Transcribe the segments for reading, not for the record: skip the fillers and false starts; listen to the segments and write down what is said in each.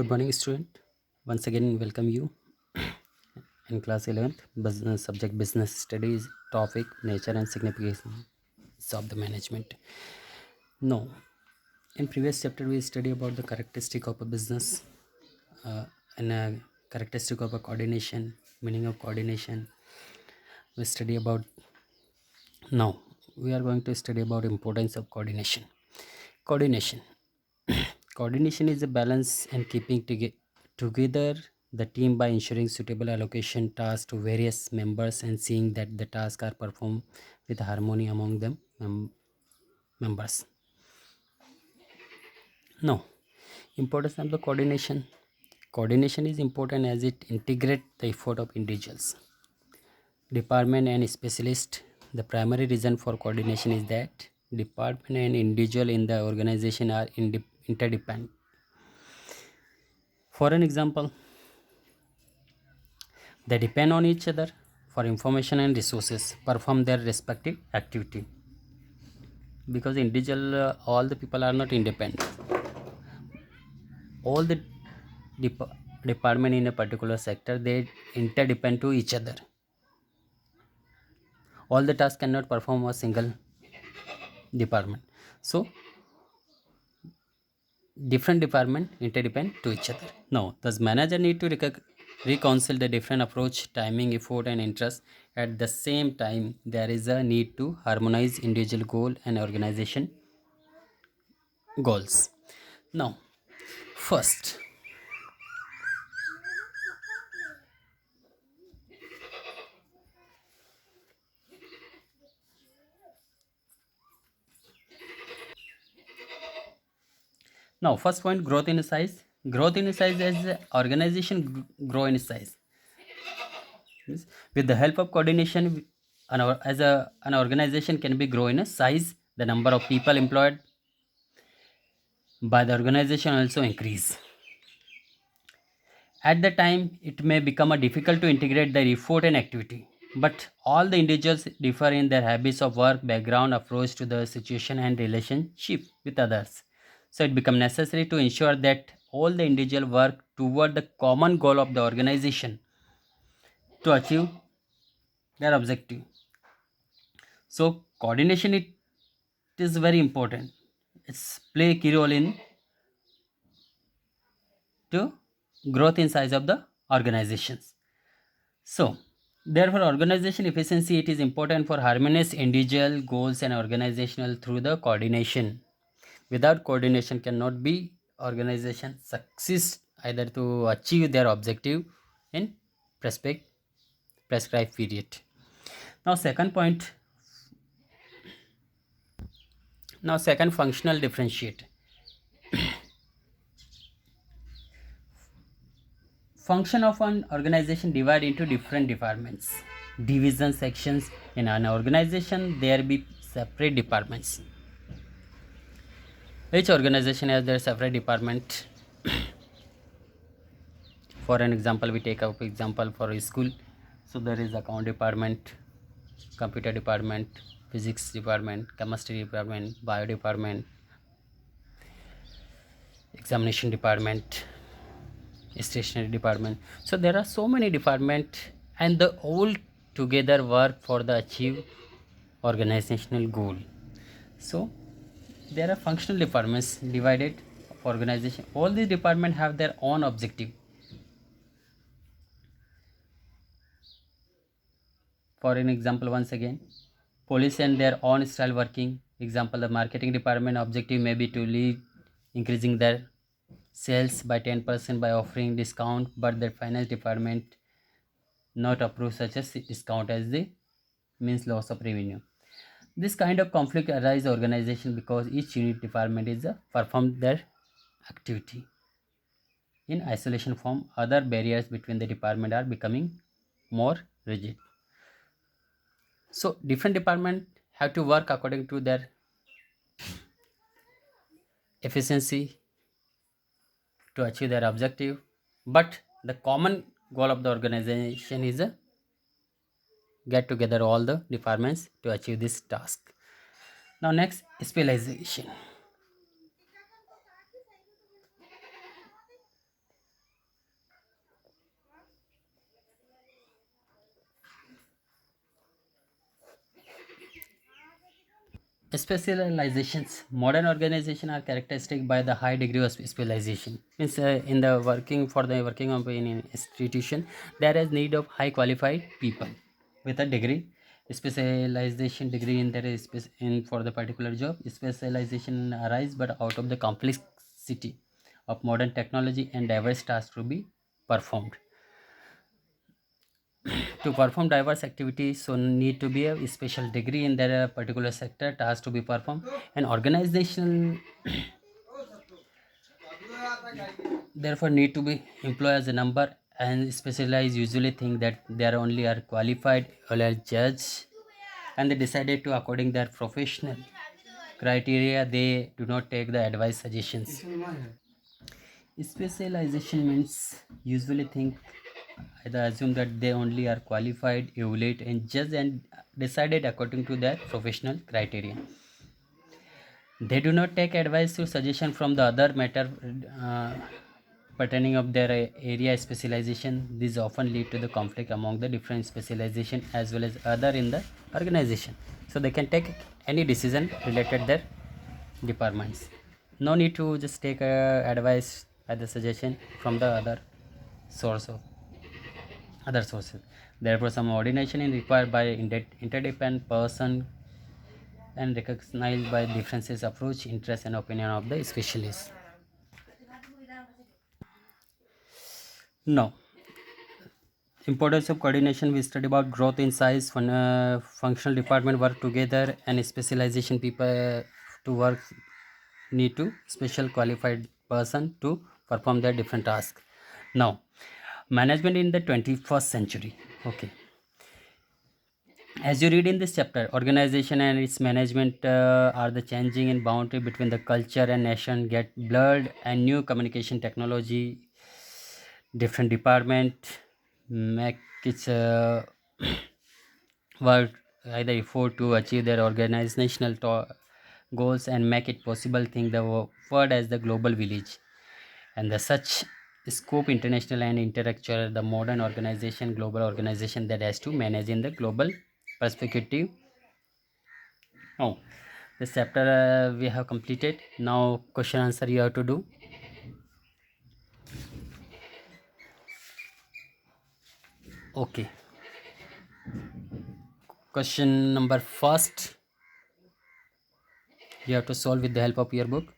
Good morning, student. Once again, welcome you in class 11th, business subject business studies, topic nature and significance of the management. No, in previous chapter we study about the characteristic of a business and a characteristic of a coordination, meaning of coordination. We study about now. We are going to study about importance of coordination. Coordination. Coordination is a balance and keeping together the team by ensuring suitable allocation tasks to various members and seeing that the tasks are performed with harmony among them members. Now, importance of the coordination. Coordination is important as it integrates the effort of individuals, department and specialist. The primary reason for coordination is that department and individual in the organization are interdependent. For an example, they depend on each other for information and resources, perform their respective activity. Because individual, all the people are not independent. All the dep- department in a particular sector, they interdepend to each other. All the tasks cannot perform a single department. So different department interdepend to each other. Now, does manager need to reconcile the different approach, timing, effort, and interest? At the same time, there is a need to harmonize individual goal and organization goals. Now, first, now first point, growth in size. Growth in size as the organization grow in size. Yes. With the help of coordination, an organization can be grow in a size. The number of people employed by the organization also increase. At the time, it may become a difficult to integrate the effort and activity. But all the individuals differ in their habits of work, background, approach to the situation, and relationship with others. So it becomes necessary to ensure that all the individual work toward the common goal of the organization to achieve their objective. So coordination it is very important. It's play a key role in to growth in size of the organizations. So, therefore, organization efficiency it is important for harmonious individual goals and organizational through the coordination. Without coordination, cannot be organization success either to achieve their objective in prescribed prescribed period. Now, second point. Now, second functional differentiate. Function of an organization divide into different departments, division sections. In an organization, there be separate departments. Each organization has their separate department. For an example, we take up example for a school. So there is account department, computer department, physics department, chemistry department, bio department, examination department, stationery department. So there are so many department and the all together work for the achieve organizational goal. So there are functional departments divided organization. All these departments have their own objective. For an example, once again, police and their own style working. Example, the marketing department objective may be to lead increasing their sales by 10% by offering discount, but the finance department not approve such a discount as the means loss of revenue. This kind of conflict arise organization because each unit department is perform their activity in isolation from other barriers between the department are becoming more rigid. So different department have to work according to their efficiency to achieve their objective, but the common goal of the organization is get together all the departments to achieve this task. Now next, specialization. Specializations. Modern organizations are characteristic by the high degree of specialization. Means in the working of an institution, there is need of high qualified people with a degree, specialization degree in their in for the particular job. Specialization arise, but out of the complexity of modern technology and diverse tasks to be performed. To perform diverse activities, so need to be a special degree in their particular sector task to be performed. An organization therefore need to be employ as a number, and specialized usually think that they are only are qualified or are judged, and they decided to according their professional criteria. They do not take the advice suggestions. Specialization means usually think either assume that they only are qualified, evaluate, and judge and decided according to their professional criteria. They do not take advice or suggestion from the other matter pertaining of their area specialization. These often lead to the conflict among the different specialization as well as other in the organization. So they can take any decision related their departments. No need to just take advice or the suggestion from the source of other sources. Therefore, some ordination is required by interdependent person and recognized by differences approach, interest, and opinion of the specialist. Now, importance of coordination. We study about growth in size, functional department work together, and specialization people to work need to special qualified person to perform their different tasks. Now, management in the 21st century. Okay, as you read in this chapter, organization and its management are the changing in boundary between the culture and nation get blurred, and new communication technology, different department make its work either effort to achieve their organizational goals and make it possible think the world as the global village, and the such scope international and intellectual the modern organization global organization that has to manage in the global perspective. Now this chapter we have completed. Now question answer you have to do. Okay, question number first you have to solve with the help of your book.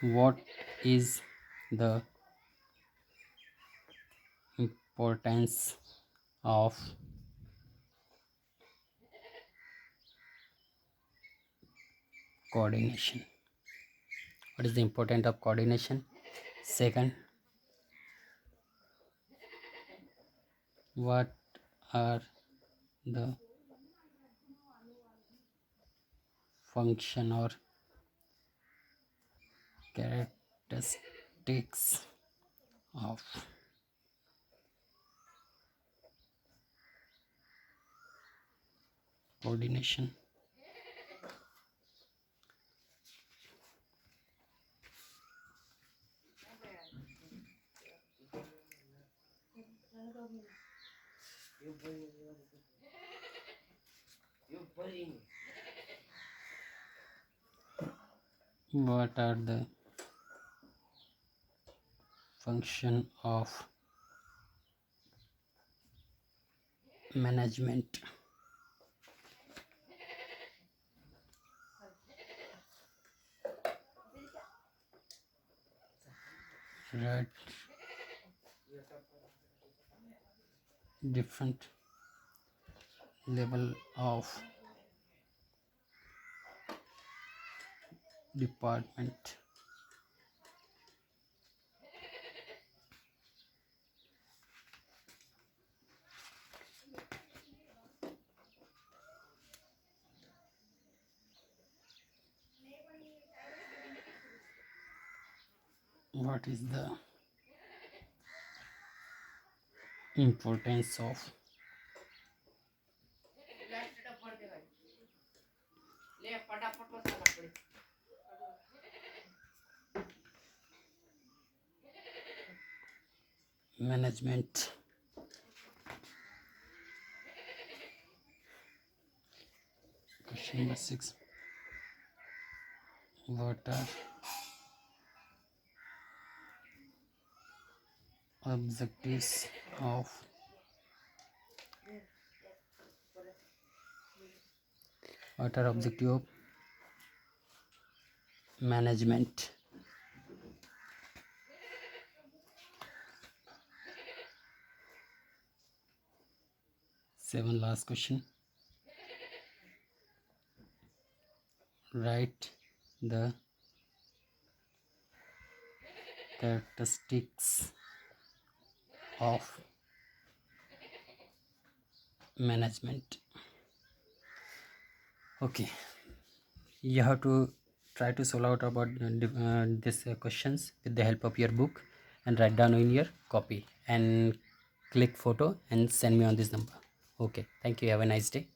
What is the importance of coordination? What is the importance of coordination? Second, what are the function or characteristics of coordination? What are the function of management? Right, different level of department. What is the importance of management? Question number 6. What are objectives of management? 7. Last question. Write the characteristics of management. Okay, you have to try to solve out about these questions with the help of your book, and write down in your copy and click photo and send me on this number. Okay, thank you. Have a nice day.